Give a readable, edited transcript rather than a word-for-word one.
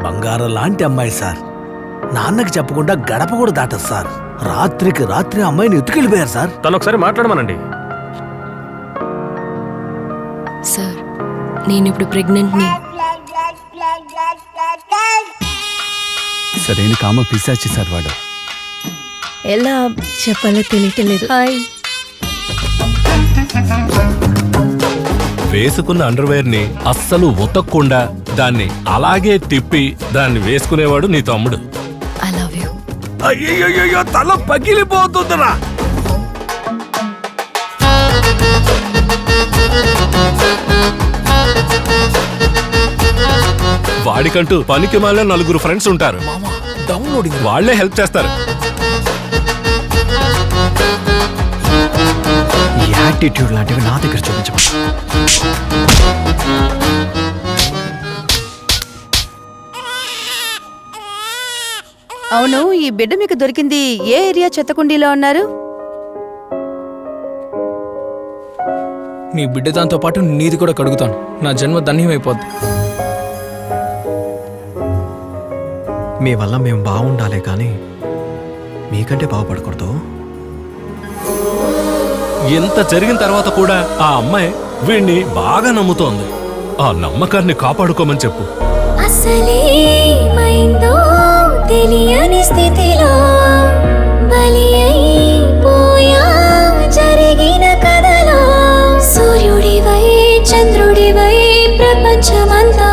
బంగారం లాంటి అమ్మాయి సార్. నాన్నకి చెప్పకుండా గడప కూడా దాటదు సార్. రాత్రికి రాత్రి అమ్మాయిని ఎత్తుకెళ్ళిపోయారు సార్. తను ఒకసారి మాట్లాడమనండి. సార్, నేను ఇప్పుడు ప్రెగ్నెంట్ని. సరైన కామ పిశాచి సార్ వాడు. ఎలా చెప్పాలో తెలియటం లేదు. హాయ్. వేసుకున్న అండర్వేర్ ని అస్సలు ఉతక్కుండా దాన్ని అలాగే తిప్పి దాన్ని వేసుకునేవాడు నీ తమ్ముడు. I love you. అయ్యో తల పగిలిపోతుందిరా. వాడికంటూ పనికి మాలిన 4 ఫ్రెండ్స్ ఉంటారు. డౌన్లోడింగ్ వాళ్లే హెల్ప్ చేస్తారు. ఈ యాటిట్యూడ్ లాంటివి నా దగ్గర చూపించమా. అవును, ఈ బిడ్డ మీకు దొరికింది ఏ ఏరియా చెత్తకుండీలో అన్నారు? నీ బిడ్డ దాంతో పాటు నీది కూడా కడుగుతాను. నా జన్మ ధన్యమైపోద్ది. మీ వల్ల మేము బాగుండాలే కానీ మీకంటే బాగుపడకూడదు. ఇంత జరిగిన తర్వాత కూడా ఆ అమ్మాయి వీణ్ణి బాగా నమ్ముతోంది. ఆ నమ్మకాన్ని కాపాడుకోమని చెప్పు. అసలేమైందో తెలియని స్థితిలో బలి అయిపోయా జరిగిన కథలో. సూర్యుడివై చంద్రుడివై ప్రపంచమంతా